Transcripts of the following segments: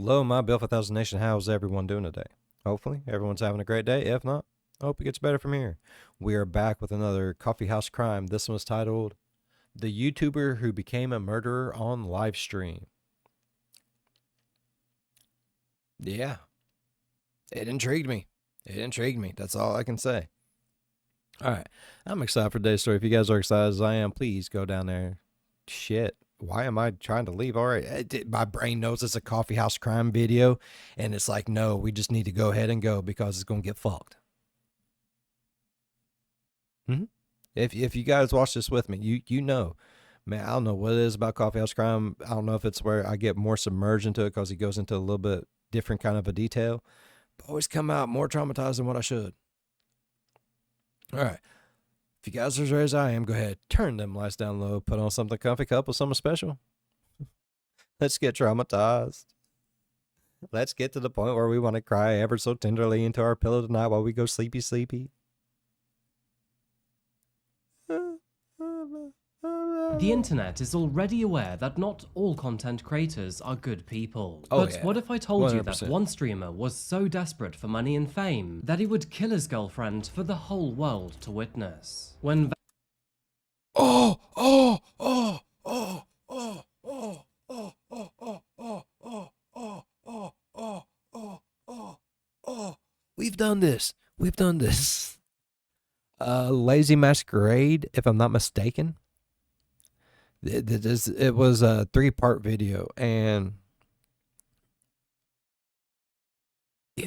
Hello, my Bill 5000 Nation. How's everyone doing today? Hopefully, everyone's having a great day. If not, I hope it gets better from here. We are back with another Coffeehouse Crime. This one's titled The YouTuber Who Became a Murderer on Livestream. Yeah, it intrigued me. That's all I can say. All right, I'm excited for today's story. If you guys are excited as I am, please go down there. Shit. Why am I trying to leave? All right. My brain knows it's a Coffeehouse Crime video, and it's like, no, we just need to go ahead and go because it's going to get fucked. If you guys watch this with me, you know, man, I don't know what it is about Coffeehouse Crime. I don't know if it's where I get more submerged into it because he goes into a little bit different kind of a detail, but always come out more traumatized than what I should. All right. If you guys are as ready as I am, go ahead, turn them lights down low, put on something comfy, couple something special. Let's get traumatized. Let's get to the point where we want to cry ever so tenderly into our pillow tonight while we go sleepy, sleepy. The internet is already aware that not all content creators are good people. Oh, but yeah. what if I told you 100%. that one streamer was so desperate for money and fame that he would kill his girlfriend for the whole world to witness? When We've done this. Lazy Masquerade, if I'm not mistaken. It was a 3-part video, and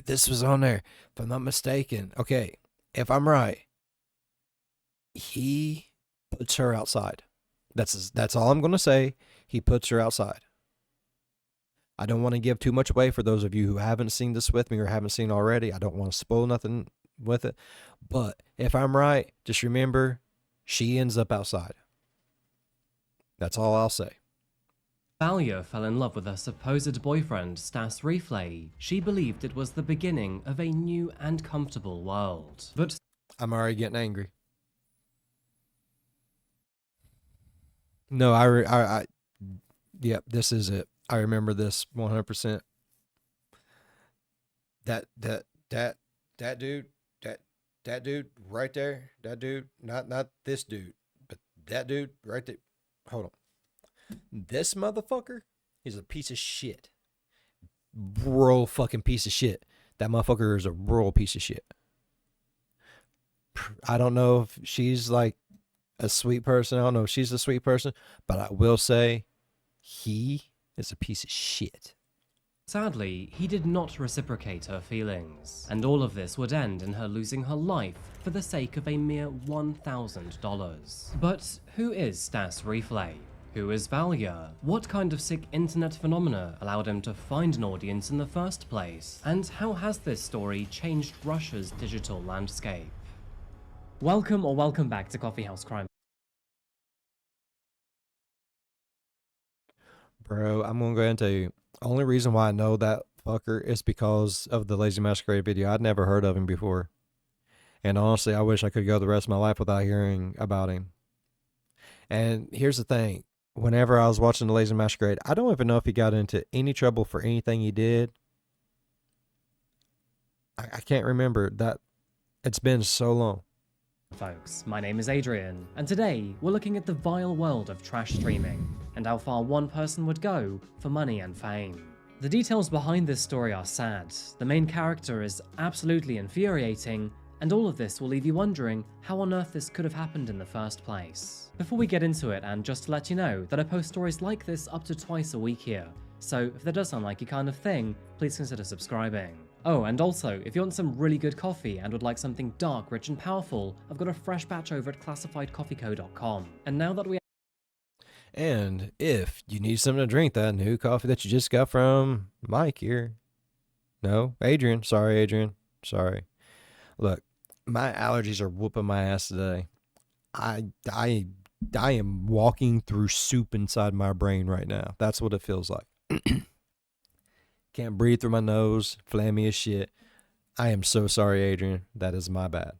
this was on there, if I'm not mistaken. Okay, if I'm right, he puts her outside. That's all I'm gonna say. He puts her outside. I don't want to give too much away for those of you who haven't seen this with me or haven't seen already. I don't want to spoil nothing with it. But if I'm right, just remember, she ends up outside. That's all I'll say. Valia fell in love with her supposed boyfriend, Stas Reeflay, she believed it was the beginning of a new and comfortable world. But I'm already getting angry. No, yep, this is it. I remember this 100%. That dude right there, that dude, not this dude, but that dude right there. Hold on. This motherfucker is a piece of shit. Royal fucking piece of shit. That motherfucker is a royal piece of shit. I don't know if she's like a sweet person. I don't know if she's a sweet person, but I will say he is a piece of shit. sadly, he did not reciprocate her feelings, and all of this would end in her losing her life for the sake of a mere $1,000. But who is Stas Reeflay? Who is Valia? What kind of sick internet phenomena allowed him to find an audience in the first place? And how has this story changed Russia's digital landscape? Welcome back to Coffeehouse Crime. Bro, I'm gonna go ahead and tell you, only reason why I know that fucker is because of the Lazy Masquerade video. I'd never heard of him before. And honestly, I wish I could go the rest of my life without hearing about him. And here's the thing. Whenever I was watching the Lazy Masquerade, I don't even know if he got into any trouble for anything he did. I can't remember that. It's been so long. Folks, my name is Adrian, and today we're looking at the vile world of trash streaming, and how far one person would go for money and fame. The details behind this story are sad, the main character is absolutely infuriating, and all of this will leave you wondering how on earth this could have happened in the first place. Before we get into it, and just to let you know that I post stories like this up to twice a week here, so if that does sound like your kind of thing, please consider subscribing. Oh, and also, if you want some really good coffee and would like something dark, rich and powerful, I've got a fresh batch over at classifiedcoffeeco.com. And now that we And if you need something to drink, that new coffee that you just got from Mike here. No, Adrian. Sorry, Adrian. Sorry. Look, my allergies are whooping my ass today. I am walking through soup inside my brain right now. That's what it feels like. Can't breathe through my nose, phlegmy as shit. I am so sorry, Adrian. That is my bad.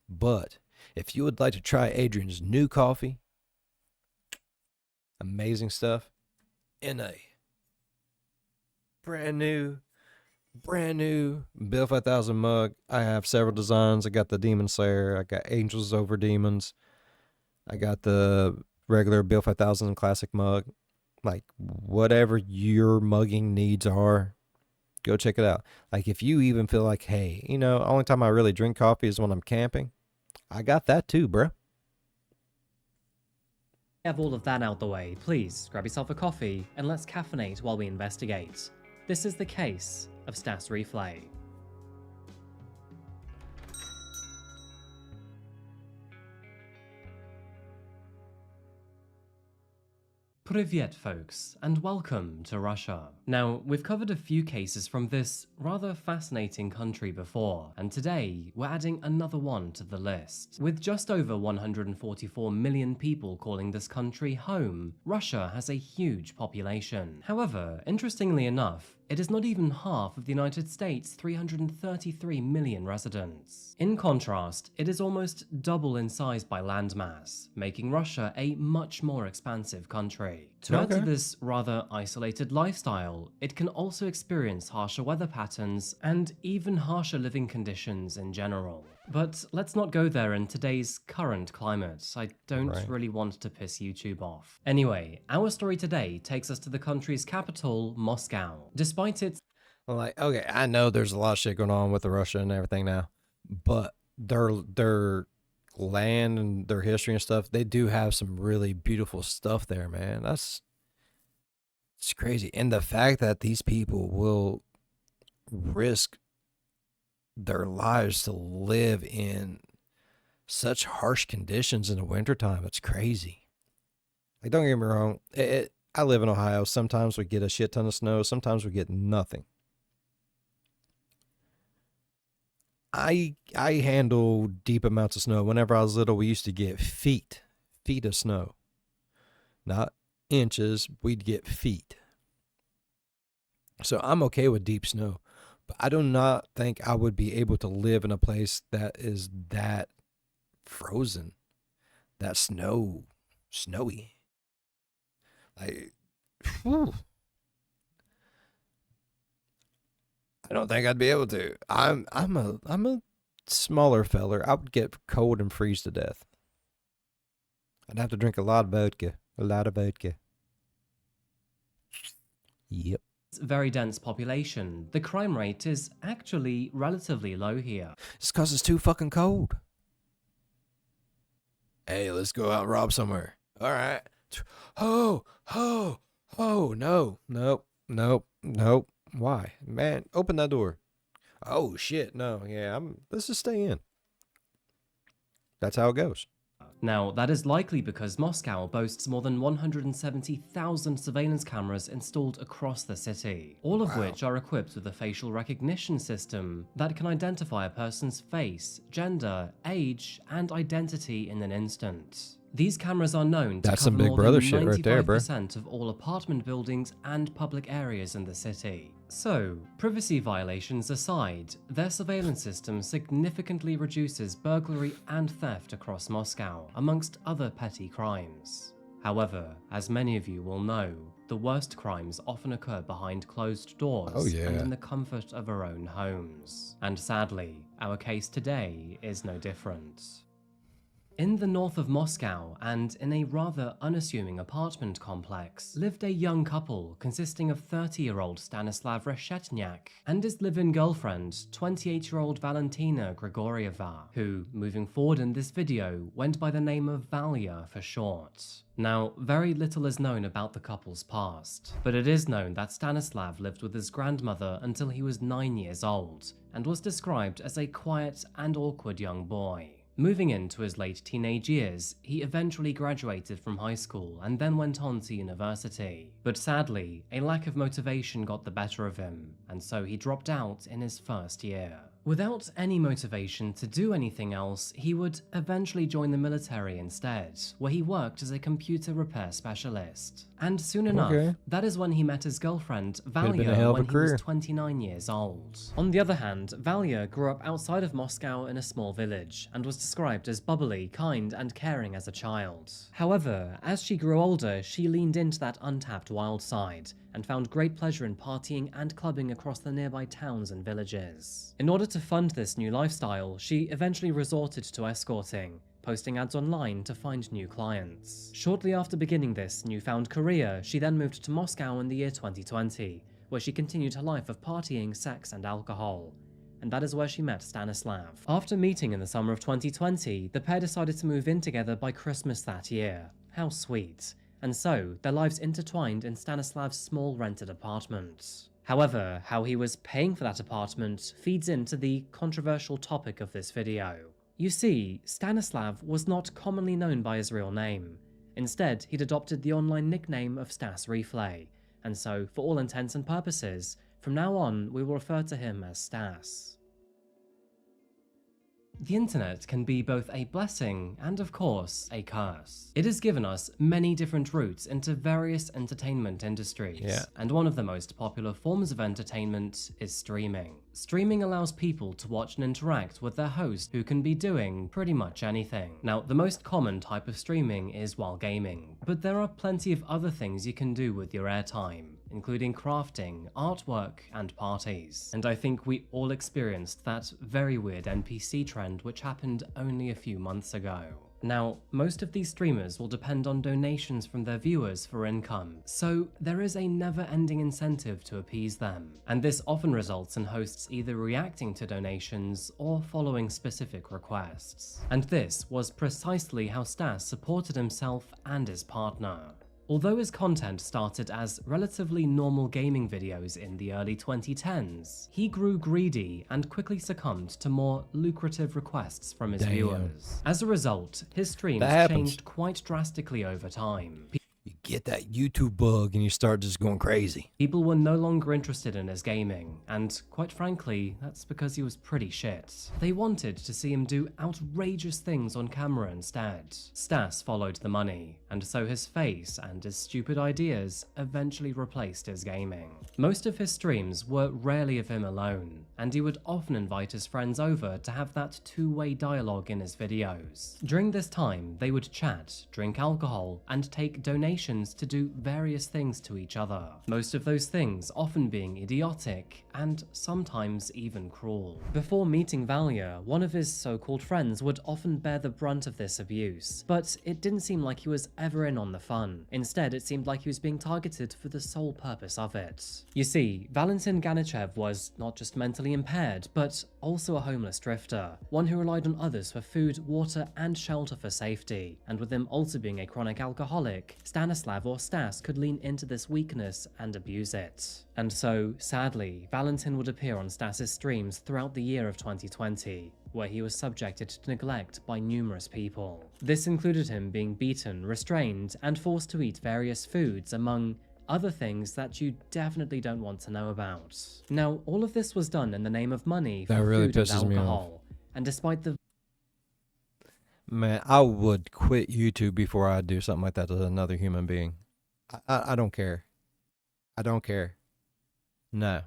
But if you would like to try Adrian's new coffee, amazing stuff, in a brand new, brand new Bill 5000 mug. I have several designs. I got the Demon Slayer. I got Angels Over Demons. I got the regular Bill 5000 classic mug. Like, whatever your mugging needs are, go check it out. Like, if you even feel like, hey, only time I really drink coffee is when I'm camping, I got that too, bruh. Have all of that out the way, please grab yourself a coffee and let's caffeinate while we investigate. This is the case of Stas Reeflay. Privyet folks, and welcome to Russia. Now, we've covered a few cases from this rather fascinating country before, and today we're adding another one to the list. With just over 144 million people calling this country home, Russia has a huge population. However, interestingly enough, it is not even half of the United States' 333 million residents. In contrast, it is almost double in size by landmass, making Russia a much more expansive country. To add to this rather isolated lifestyle, it can also experience harsher weather patterns and even harsher living conditions in general. But let's not go there in today's current climate. I don't really want to piss YouTube off. Anyway, our story today takes us to the country's capital, Moscow. Despite its... Like, okay, I know there's a lot of shit going on with Russia and everything now, but their land and their history and stuff, they do have some really beautiful stuff there, man. It's crazy. And the fact that these people will risk their lives to live in such harsh conditions in the wintertime, it's crazy. Like, don't get me wrong, I live in Ohio. Sometimes we get a shit ton of snow, sometimes we get nothing. I handle deep amounts of snow. Whenever I was little, we used to get feet of snow. Not inches, we'd get feet. So I'm okay with deep snow. But I do not think I would be able to live in a place that is that frozen, that snowy. Like, whew. I don't think I'd be able to. I'm a smaller feller. I would get cold and freeze to death. I'd have to drink a lot of vodka. Yep. Very dense population, the crime rate is actually relatively low here. It's because it's too fucking cold. Hey, let's go out and rob somewhere. All right. Oh, no. Nope. Why? Man, open that door. Oh, shit. No, yeah, let's just stay in. That's how it goes. Now, that is likely because Moscow boasts more than 170,000 surveillance cameras installed across the city, all of which are equipped with a facial recognition system that can identify a person's face, gender, age, and identity in an instant. These cameras are known to That's cover some Big more Brother than shit right there, bro. 95% of all apartment buildings and public areas in the city. So, privacy violations aside, their surveillance system significantly reduces burglary and theft across Moscow, amongst other petty crimes. However, as many of you will know, the worst crimes often occur behind closed doors and in the comfort of our own homes. And sadly, our case today is no different. In the north of Moscow, and in a rather unassuming apartment complex, lived a young couple consisting of 30-year-old Stanislav Reshetnyak and his live-in girlfriend, 28-year-old Valentina Grigorieva, who, moving forward in this video, went by the name of Valia for short. Now, very little is known about the couple's past, but it is known that Stanislav lived with his grandmother until he was 9 years old, and was described as a quiet and awkward young boy. Moving into his late teenage years, he eventually graduated from high school and then went on to university. But sadly, a lack of motivation got the better of him, and so he dropped out in his first year. Without any motivation to do anything else, he would eventually join the military instead, where he worked as a computer repair specialist. And soon enough, that is when he met his girlfriend, Valia, when he was 29 years old. On the other hand, Valia grew up outside of Moscow in a small village, and was described as bubbly, kind, and caring as a child. However, as she grew older, she leaned into that untapped wild side, and found great pleasure in partying and clubbing across the nearby towns and villages. In order to fund this new lifestyle, she eventually resorted to escorting, posting ads online to find new clients. Shortly after beginning this newfound career, she then moved to Moscow in the year 2020, where she continued her life of partying, sex, and alcohol. And that is where she met Stanislav. After meeting in the summer of 2020, the pair decided to move in together by Christmas that year. How sweet. And so, their lives intertwined in Stanislav's small rented apartment. However, how he was paying for that apartment feeds into the controversial topic of this video. You see, Stanislav was not commonly known by his real name. Instead, he'd adopted the online nickname of Stas Reeflay, and so, for all intents and purposes, from now on, we will refer to him as Stas. The internet can be both a blessing and, of course, a curse. It has given us many different routes into various entertainment industries, and one of the most popular forms of entertainment is streaming. Streaming allows people to watch and interact with their host, who can be doing pretty much anything. Now, the most common type of streaming is while gaming, but there are plenty of other things you can do with your airtime, including crafting, artwork, and parties. And I think we all experienced that very weird NPC trend which happened only a few months ago. Now, most of these streamers will depend on donations from their viewers for income, so there is a never-ending incentive to appease them. And this often results in hosts either reacting to donations or following specific requests. And this was precisely how Stas supported himself and his partner. Although his content started as relatively normal gaming videos in the early 2010s, he grew greedy and quickly succumbed to more lucrative requests from his viewers. As a result, his streams changed quite drastically over time. You get that YouTube bug and you start just going crazy. People were no longer interested in his gaming, and quite frankly, that's because he was pretty shit. They wanted to see him do outrageous things on camera instead. Stas followed the money, and so his face and his stupid ideas eventually replaced his gaming. Most of his streams were rarely of him alone, and he would often invite his friends over to have that two-way dialogue in his videos. During this time, they would chat, drink alcohol, and take donations to do various things to each other. Most of those things often being idiotic and sometimes even cruel. Before meeting Valia, one of his so-called friends would often bear the brunt of this abuse, but it didn't seem like he was ever in on the fun. Instead, it seemed like he was being targeted for the sole purpose of it. You see, Valentin Ganichev was not just mentally impaired, but also a homeless drifter, one who relied on others for food, water, and shelter for safety. And with him also being a chronic alcoholic, Stanislav or Stas could lean into this weakness and abuse it. And so, sadly, Valentin would appear on Stas's streams throughout the year of 2020, where he was subjected to neglect by numerous people. This included him being beaten, restrained, and forced to eat various foods, among other things that you definitely don't want to know about. Now, all of this was done in the name of money for food and alcohol, and despite the Man, I would quit YouTube before I'd do something like that to another human being. I don't care. I don't care. No.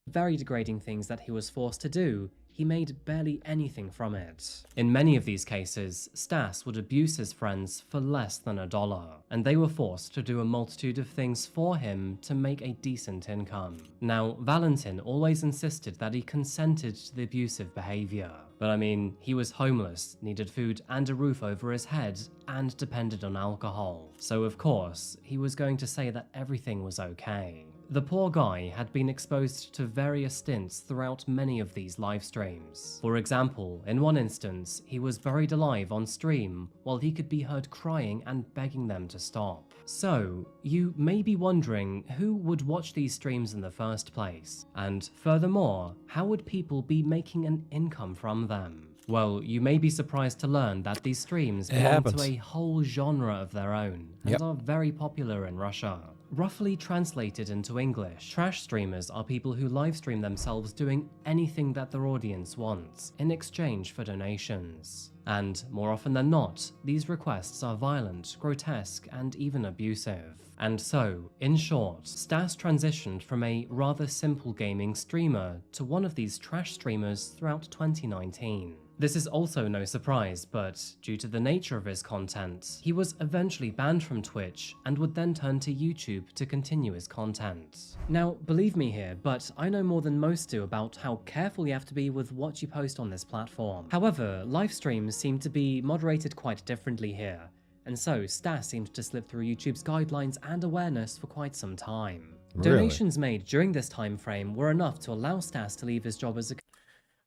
very degrading things that he was forced to do, he made barely anything from it. In many of these cases, Stas would abuse his friends for less than $1, and they were forced to do a multitude of things for him to make a decent income. Now, Valentin always insisted that he consented to the abusive behavior. But I mean, he was homeless, needed food and a roof over his head, and depended on alcohol. So of course, he was going to say that everything was okay. The poor guy had been exposed to various stints throughout many of these live streams. For example, in one instance, he was buried alive on stream while he could be heard crying and begging them to stop. So, you may be wondering who would watch these streams in the first place, and furthermore, how would people be making an income from them? Well, you may be surprised to learn that these streams belong to a whole genre of their own, and are very popular in Russia. Roughly translated into English, trash streamers are people who livestream themselves doing anything that their audience wants, in exchange for donations. And, more often than not, these requests are violent, grotesque, and even abusive. And so, in short, Stas transitioned from a rather simple gaming streamer to one of these trash streamers throughout 2019. This is also no surprise, but due to the nature of his content, he was eventually banned from Twitch and would then turn to YouTube to continue his content. Now, believe me here, but I know more than most do about how careful you have to be with what you post on this platform. However, live streams seem to be moderated quite differently here, and so Stas seemed to slip through YouTube's guidelines and awareness for quite some time. Really? Donations made during this time frame were enough to allow Stas to leave his job as a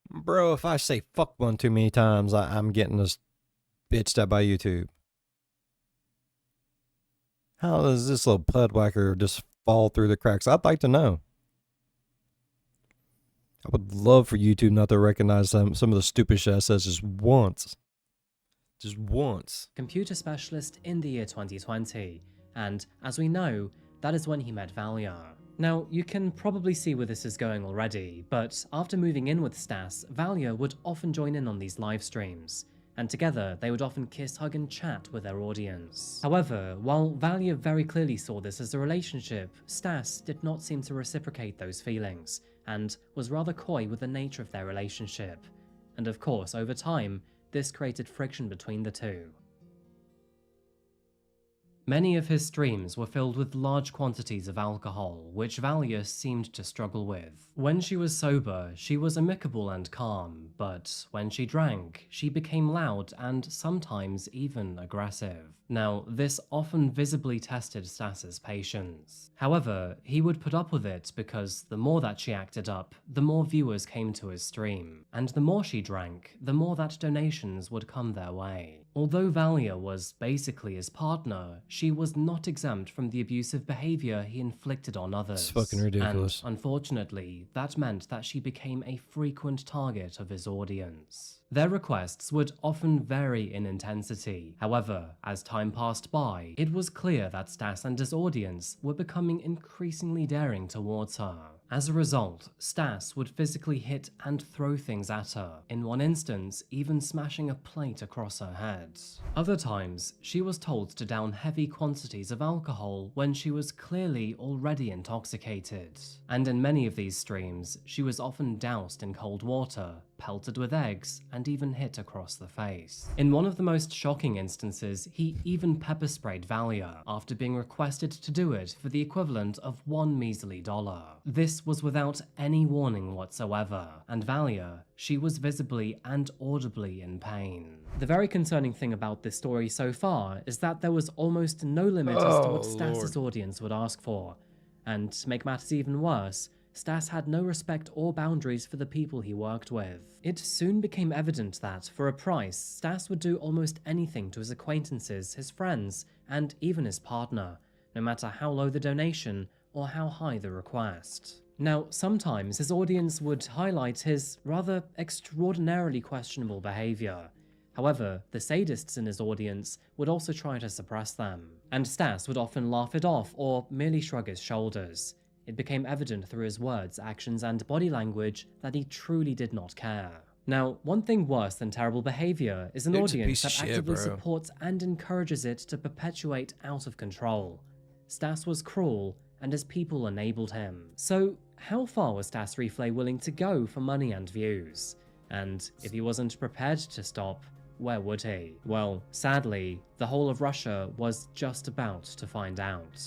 Bro, if I say fuck one too many times, I'm getting this bitched at by YouTube. How does this little pudwhacker just fall through the cracks? I'd like to know. I would love for YouTube not to recognize some of the stupid shit I says just once. Just once. computer specialist in the year 2020, and as we know, that is when he met Valia. Now, you can probably see where this is going already, but after moving in with Stas, Valia would often join in on these live streams, and together they would often kiss, hug and chat with their audience. However, while Valia very clearly saw this as a relationship, Stas did not seem to reciprocate those feelings, and was rather coy with the nature of their relationship. And of course, over time, this created friction between the two. Many of his streams were filled with large quantities of alcohol, which Valia seemed to struggle with. When she was sober, she was amicable and calm, but when she drank, she became loud and sometimes even aggressive. Now, this often visibly tested Stas's patience. However, he would put up with it because the more that she acted up, the more viewers came to his stream, and the more she drank, the more that donations would come their way. Although Valia was basically his partner, she was not exempt from the abusive behavior he inflicted on others. It's fucking ridiculous. And unfortunately, that meant that she became a frequent target of his audience. Their requests would often vary in intensity. However, as time passed by, it was clear that Stas and his audience were becoming increasingly daring towards her. As a result, Stas would physically hit and throw things at her, in one instance even smashing a plate across her head. Other times, she was told to down heavy quantities of alcohol when she was clearly already intoxicated. And in many of these streams, she was often doused in cold water, pelted with eggs, and even hit across the face. In one of the most shocking instances, he even pepper sprayed Valia, after being requested to do it for the equivalent of $1 measly. This was without any warning whatsoever, and Valia, she was visibly and audibly in pain. The very concerning thing about this story so far is that there was almost no limit as to what Stas's audience would ask for, and to make matters even worse, Stas had no respect or boundaries for the people he worked with. It soon became evident that, for a price, Stas would do almost anything to his acquaintances, his friends, and even his partner, no matter how low the donation or how high the request. Now, sometimes his audience would highlight his rather extraordinarily questionable behavior. However, the sadists in his audience would also try to suppress them, and Stas would often laugh it off or merely shrug his shoulders. It became evident through his words, actions, and body language that he truly did not care. Now, one thing worse than terrible behavior is an audience that actively supports and encourages it to perpetuate out of control. Stas was cruel, and his people enabled him. So, how far was Stas Reeflay willing to go for money and views? And if he wasn't prepared to stop, where would he? Well, sadly, the whole of Russia was just about to find out.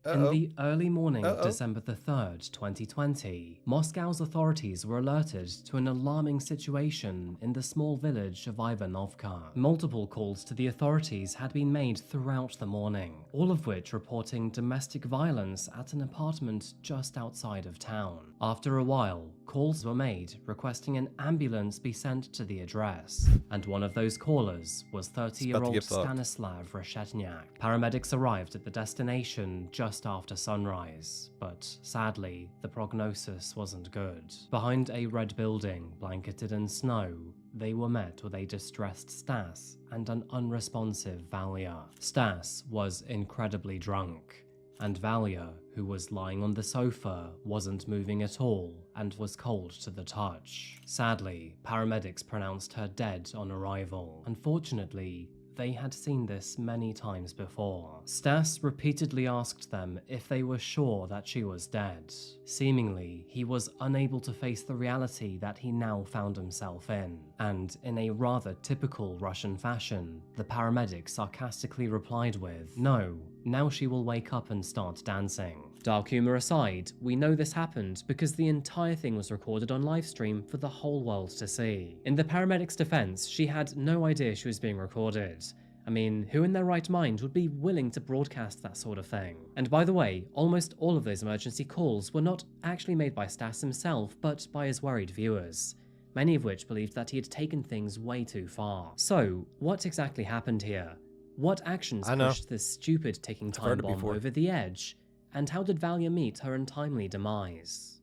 In the early morning of December the 3rd, 2020, Moscow's authorities were alerted to an alarming situation in the small village of Ivanovka. Multiple calls to the authorities had been made throughout the morning, all of which reporting domestic violence at an apartment just outside of town. After a while, calls were made requesting an ambulance be sent to the address, and one of those callers was 30-year-old Stanislav Reshetnyak. Paramedics arrived at the destination just after sunrise, but sadly, the prognosis wasn't good. Behind a red building blanketed in snow, they were met with a distressed Stas and an unresponsive Valia. Stas was incredibly drunk, and Valia, who was lying on the sofa, wasn't moving at all and was cold to the touch. Sadly, paramedics pronounced her dead on arrival. Unfortunately, they had seen this many times before. Stas repeatedly asked them if they were sure that she was dead. Seemingly, he was unable to face the reality that he now found himself in, and in a rather typical Russian fashion, the paramedic sarcastically replied with, "No, now she will wake up and start dancing." Dark humor aside, we know this happened because the entire thing was recorded on Livestream for the whole world to see. In the paramedic's defense, she had no idea she was being recorded. I mean, who in their right mind would be willing to broadcast that sort of thing? And by the way, almost all of those emergency calls were not actually made by Stas himself, but by his worried viewers, many of which believed that he had taken things way too far. So, what exactly happened here? What actions pushed this stupid ticking time bomb over the edge? And how did Valia meet her untimely demise?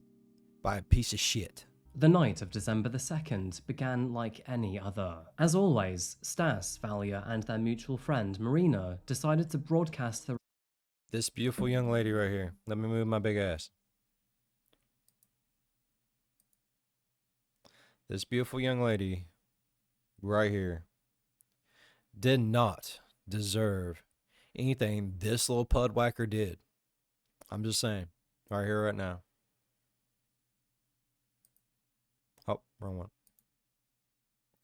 By a piece of shit. The night of December the 2nd began like any other. As always, Stas, Valia, and their mutual friend Marina decided to broadcast the... This beautiful young lady right here. Let me move my big ass. This beautiful young lady right here did not deserve anything this little pudwhacker did. I'm just saying, right here, right now. Oh, wrong one.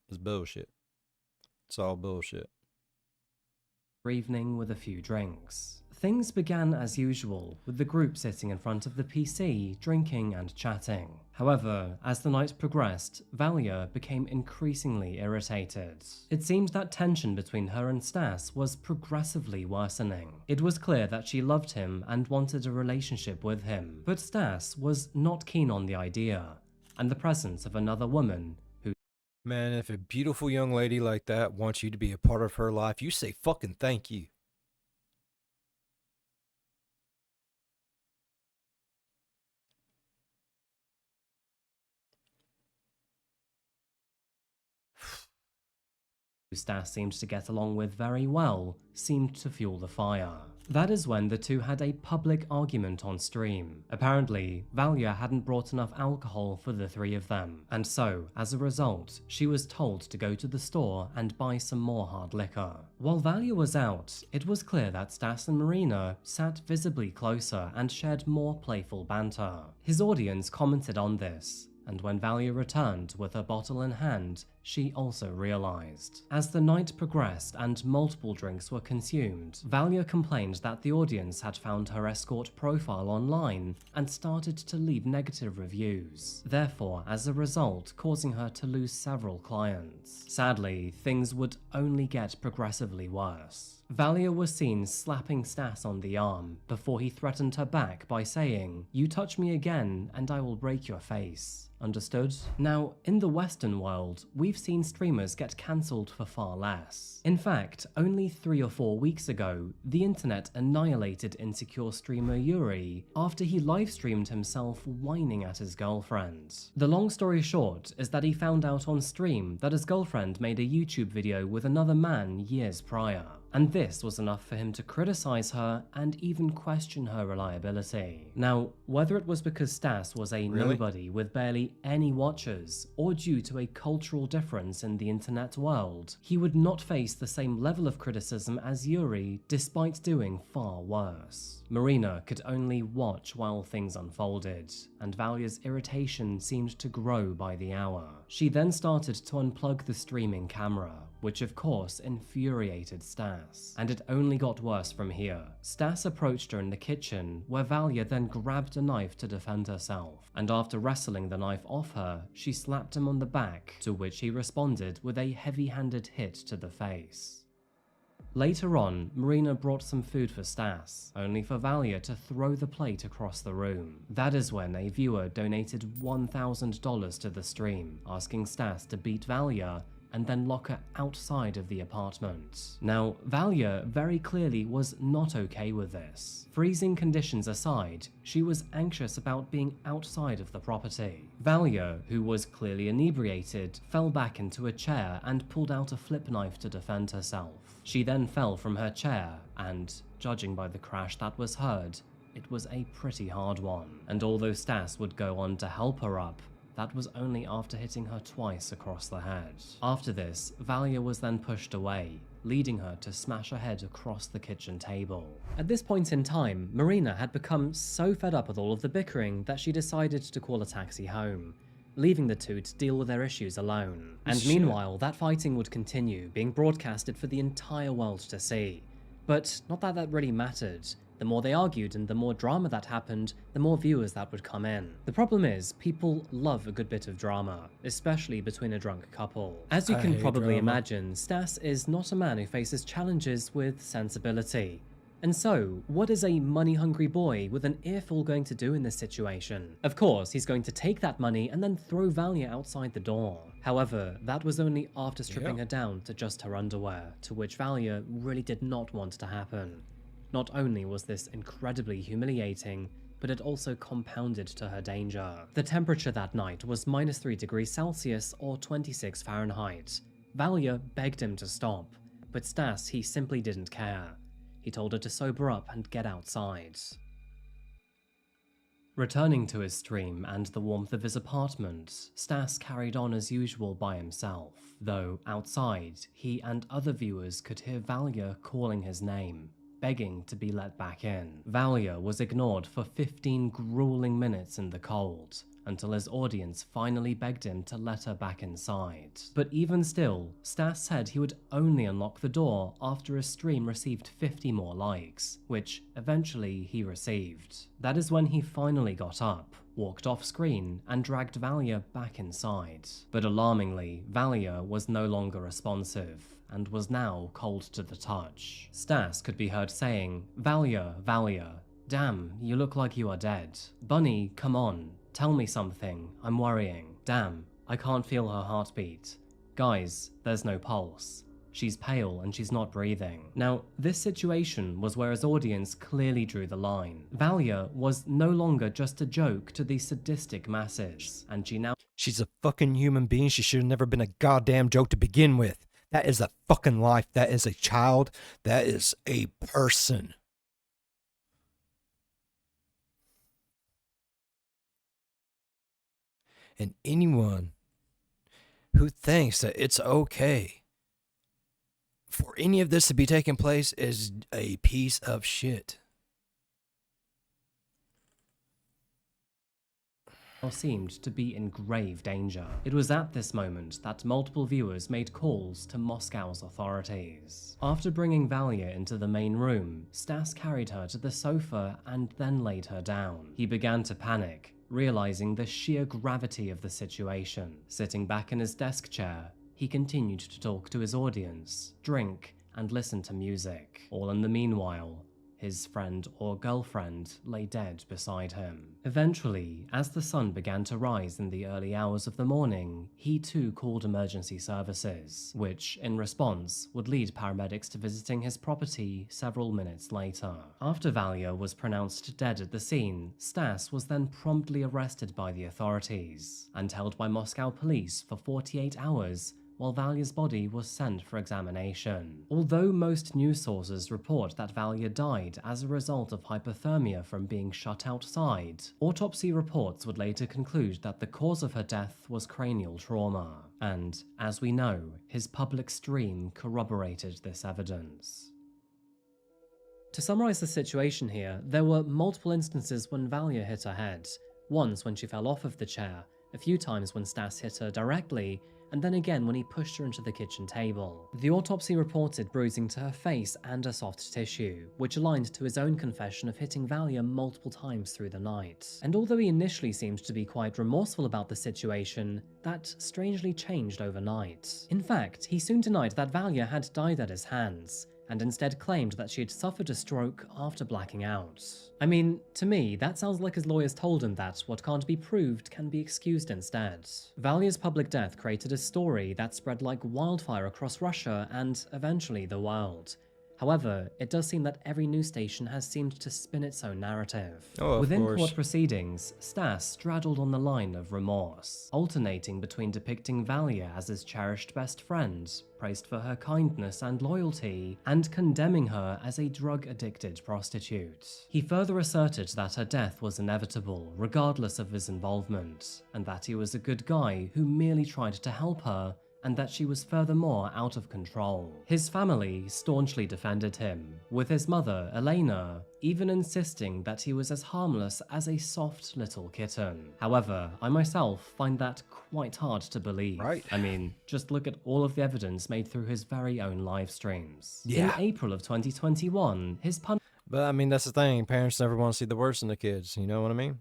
It's bullshit. It's all bullshit. Evening with a few drinks. Things began as usual, with the group sitting in front of the PC, drinking and chatting. However, as the night progressed, Valia became increasingly irritated. It seemed that tension between her and Stas was progressively worsening. It was clear that she loved him and wanted a relationship with him, but Stas was not keen on the idea, and the presence of another woman who... Man, if a beautiful young lady like that wants you to be a part of her life, you say fucking thank you. Stas seemed to get along with very well, seemed to fuel the fire. That is when the two had a public argument on stream. Apparently, Valia hadn't brought enough alcohol for the three of them, and so, as a result, she was told to go to the store and buy some more hard liquor. While Valia was out, it was clear that Stas and Marina sat visibly closer and shared more playful banter. His audience commented on this, and when Valia returned with her bottle in hand, she also realized. As the night progressed and multiple drinks were consumed, Valia complained that the audience had found her escort profile online and started to leave negative reviews, therefore, as a result, causing her to lose several clients. Sadly, things would only get progressively worse. Valia was seen slapping Stas on the arm before he threatened her back by saying, "You touch me again and I will break your face." Understood? Now, in the Western world, we've seen streamers get cancelled for far less. In fact, only 3 or 4 weeks ago, the internet annihilated insecure streamer Yuri after he livestreamed himself whining at his girlfriend. The long story short is that he found out on stream that his girlfriend made a YouTube video with another man years prior, and this was enough for him to criticize her and even question her reliability. Now, whether it was because Stas was a nobody with barely any watchers, or due to a cultural difference in the internet world, he would not face the same level of criticism as Yuri, despite doing far worse. Marina could only watch while things unfolded, and Valia's irritation seemed to grow by the hour. She then started to unplug the streaming camera, which of course infuriated Stas, and it only got worse from here. Stas approached her in the kitchen, where Valia then grabbed a knife to defend herself, and after wrestling the knife off her, she slapped him on the back, to which he responded with a heavy-handed hit to the face. Later on, Marina brought some food for Stas, only for Valia to throw the plate across the room. That is when a viewer donated $1,000 to the stream, asking Stas to beat Valia and then lock her outside of the apartment. Now, Valia very clearly was not okay with this. Freezing conditions aside, she was anxious about being outside of the property. Valia, who was clearly inebriated, fell back into a chair and pulled out a flip knife to defend herself. She then fell from her chair, and, judging by the crash that was heard, it was a pretty hard one. And although Stas would go on to help her up, that was only after hitting her twice across the head. After this, Valia was then pushed away, leading her to smash her head across the kitchen table. At this point in time, Marina had become so fed up with all of the bickering that she decided to call a taxi home, leaving the two to deal with their issues alone. And meanwhile, that fighting would continue, being broadcasted for the entire world to see. But not that that really mattered. The more they argued and the more drama that happened, the more viewers that would come in. The problem is, people love a good bit of drama, especially between a drunk couple. As you can probably imagine, Stas is not a man who faces challenges with sensibility. And so, what is a money-hungry boy with an earful going to do in this situation? Of course, he's going to take that money and then throw Valia outside the door. However, that was only after stripping her down to just her underwear, to which Valia really did not want to happen. Not only was this incredibly humiliating, but it also compounded to her danger. The temperature that night was -3 degrees Celsius or 26 Fahrenheit. Valia begged him to stop, but Stas, he simply didn't care. He told her to sober up and get outside. Returning to his stream and the warmth of his apartment, Stas carried on as usual by himself, though outside, he and other viewers could hear Valia calling his name, begging to be let back in. Valia was ignored for 15 grueling minutes in the cold, until his audience finally begged him to let her back inside. But even still, Stas said he would only unlock the door after his stream received 50 more likes, which eventually he received. That is when he finally got up, walked off screen, and dragged Valia back inside. But alarmingly, Valia was no longer responsive, and was now cold to the touch. Stas could be heard saying, "Valia, Valia, damn, you look like you are dead. Bunny, come on, tell me something, I'm worrying. Damn, I can't feel her heartbeat. Guys, there's no pulse. She's pale and she's not breathing." Now, this situation was where his audience clearly drew the line. Valia was no longer just a joke to the sadistic masses, and she's a fucking human being. She should have never been a goddamn joke to begin with. That is a fucking life. That is a child. That is a person. And anyone who thinks that it's okay for any of this to be taking place is a piece of shit. seemed to be in grave danger. It was at this moment that multiple viewers made calls to Moscow's authorities. After bringing Valia into the main room, Stas carried her to the sofa and then laid her down. He began to panic, realizing the sheer gravity of the situation. Sitting back in his desk chair, he continued to talk to his audience, drink, and listen to music. All in the meanwhile, his friend or girlfriend lay dead beside him. Eventually, as the sun began to rise in the early hours of the morning, he too called emergency services, which, in response, would lead paramedics to visiting his property several minutes later. After Valia was pronounced dead at the scene, Stas was then promptly arrested by the authorities and held by Moscow police for 48 hours while Valia's body was sent for examination. Although most news sources report that Valia died as a result of hypothermia from being shut outside, autopsy reports would later conclude that the cause of her death was cranial trauma. And, as we know, his public stream corroborated this evidence. To summarize the situation here, there were multiple instances when Valia hit her head. Once when she fell off of the chair, a few times when Stas hit her directly, and then again when he pushed her into the kitchen table. The autopsy reported bruising to her face and a soft tissue, which aligned to his own confession of hitting Valia multiple times through the night. And although he initially seemed to be quite remorseful about the situation, that strangely changed overnight. In fact, he soon denied that Valia had died at his hands, and instead claimed that she had suffered a stroke after blacking out. I mean, to me, that sounds like his lawyers told him that what can't be proved can be excused instead. Valia's public death created a story that spread like wildfire across Russia and eventually the world. However, it does seem that every news station has seemed to spin its own narrative. Within court proceedings, Stas straddled on the line of remorse, alternating between depicting Valia as his cherished best friend, praised for her kindness and loyalty, and condemning her as a drug-addicted prostitute. He further asserted that her death was inevitable, regardless of his involvement, and that he was a good guy who merely tried to help her and that she was furthermore out of control. His family staunchly defended him, with his mother, Elena, even insisting that he was as harmless as a soft little kitten. However, I myself find that quite hard to believe. Right. I mean, just look at all of the evidence made through his very own live streams. Yeah. In April of 2021, his But I mean, that's the thing. Parents never want to see the worst in the kids. You know what I mean?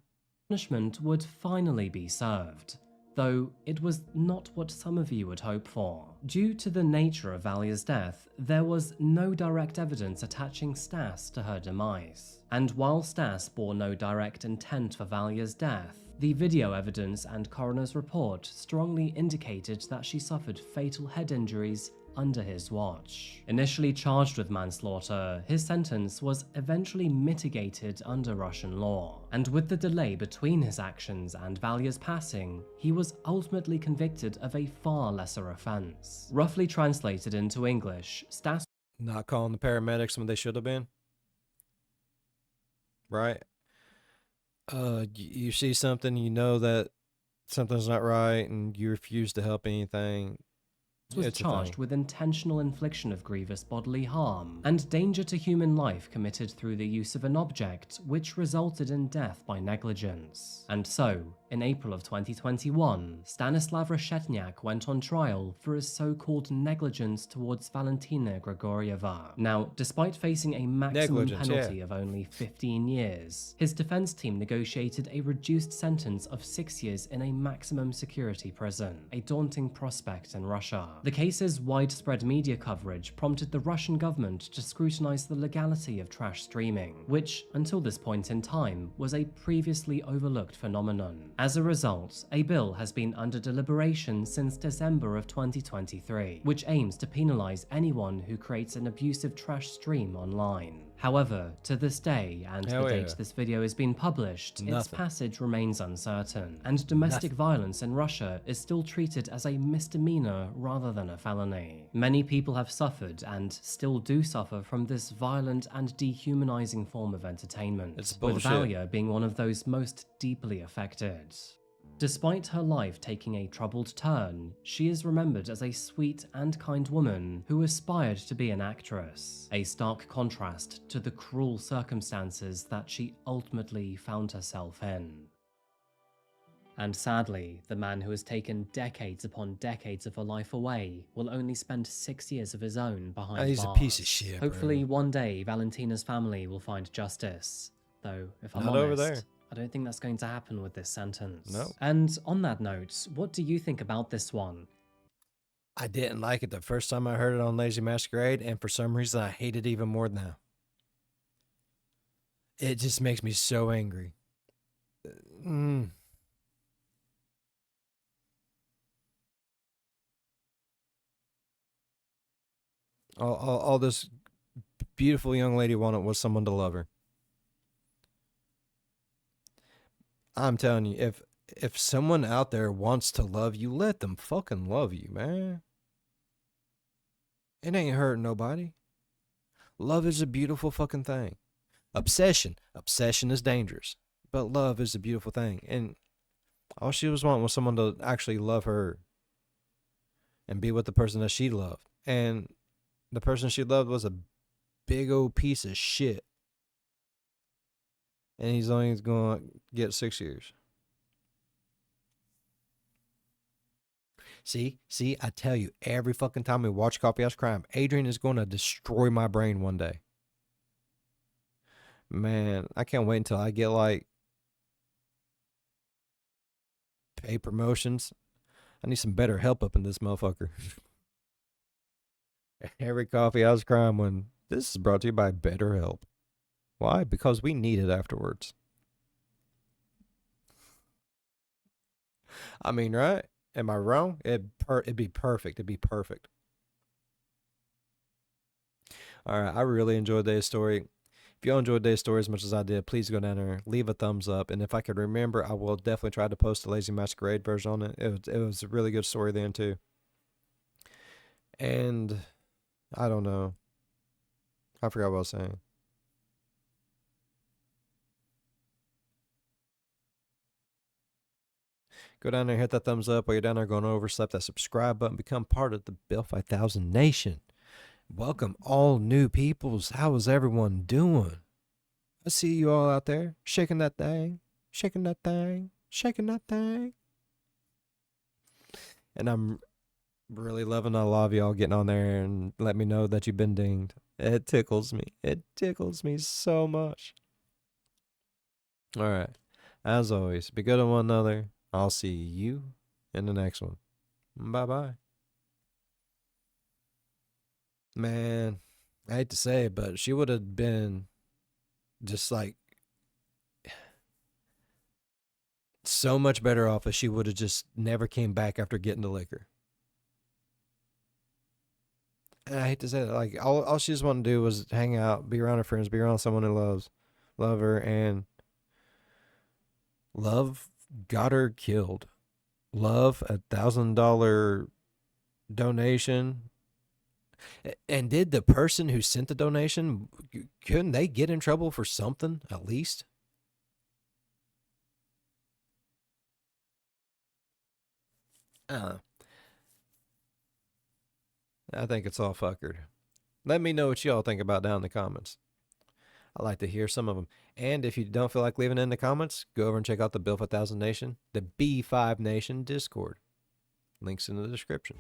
punishment would finally be served, though it was not what some of you would hope for. Due to the nature of Valia's death, there was no direct evidence attaching Stas to her demise. And while Stas bore no direct intent for Valia's death, the video evidence and coroner's report strongly indicated that she suffered fatal head injuries under his watch. Initially charged with manslaughter, his sentence was eventually mitigated under Russian law, and with the delay between his actions and Valia's passing, he was ultimately convicted of a far lesser offense. Roughly translated into English, Stas Not calling the paramedics when they should have been. Right? You see something, you know that something's not right, and you refuse to help anything. was It's a charged thing. with intentional infliction of grievous bodily harm and danger to human life committed through the use of an object which resulted in death by negligence. And so, in April of 2021, Stanislav Reshetniak went on trial for his so-called negligence towards Valentina Grigorieva. Now, despite facing a maximum Negligence, penalty of only 15 years, his defense team negotiated a reduced sentence of 6 years in a maximum security prison, a daunting prospect in Russia. The case's widespread media coverage prompted the Russian government to scrutinize the legality of trash streaming, which, until this point in time, was a previously overlooked phenomenon. As a result, a bill has been under deliberation since December of 2023, which aims to penalize anyone who creates an abusive trash stream online. However, to this day, and Hell the date yeah. this video is being published, its Nothing. passage remains uncertain, and domestic violence in Russia is still treated as a misdemeanor rather than a felony. Many people have suffered and still do suffer from this violent and dehumanizing form of entertainment, It's with bullshit. Valia being one of those most deeply affected. Despite her life taking a troubled turn, she is remembered as a sweet and kind woman who aspired to be an actress, a stark contrast to the cruel circumstances that she ultimately found herself in. And sadly, the man who has taken decades upon decades of her life away will only spend 6 years of his own behind bars. He's a piece of shit, bro. Hopefully one day Valentina's family will find justice, though if I'm Not honest, over there. I don't think that's going to happen with this sentence. No. And on that note, what do you think about this one? I didn't like it the first time I heard it on Lazy Masquerade, and for some reason I hate it even more now. It just makes me so angry. All this beautiful young lady wanted was someone to love her. I'm telling you, if someone out there wants to love you, let them fucking love you, man. It ain't hurting nobody. Love is a beautiful fucking thing. Obsession is dangerous, but love is a beautiful thing. And all she was wanting was someone to actually love her and be with the person that she loved. And the person she loved was a big old piece of shit. And he's only going to get 6 years. See, I tell you, every fucking time we watch Coffeehouse Crime, Adrian is going to destroy my brain one day. Man, I can't wait until I get like paid promotions. I need some better help up in this motherfucker. Every Coffeehouse Crime one. This is brought to you by BetterHelp. Why? Because we need it afterwards. I mean, right? Am I wrong? It'd be perfect. It'd be perfect. All right. I really enjoyed today's story. If y'all enjoyed today's story as much as I did, please go down there, leave a thumbs up. And if I could remember, I will definitely try to post the Lazy Masquerade version on it. It was a really good story then, too. And I don't know. I forgot what I was saying. Go down there, hit that thumbs up while you're down there going over, slap that subscribe button, become part of the Bill 5000 Nation. Welcome all new peoples. How is everyone doing? I see you all out there shaking that thing, shaking that thing, shaking that thing. And I'm really loving all of y'all getting on there and let me know that you've been dinged. It tickles me. It tickles me so much. All right. As always, be good to one another. I'll see you in the next one. Bye-bye. Man, I hate to say it, but she would have been just like so much better off if she would have just never came back after getting the liquor. And I hate to say that, like all she just wanted to do was hang out, be around her friends, be around someone who love her, and love got her killed. Love, $1,000 donation. And did the person who sent the donation, couldn't they get in trouble for something at least? I think it's all fuckered. Let me know what y'all think about down in the comments. I like to hear some of them. And if you don't feel like leaving it in the comments, go over and check out the Bill 5000 Nation, the B5 Nation Discord. Links in the description.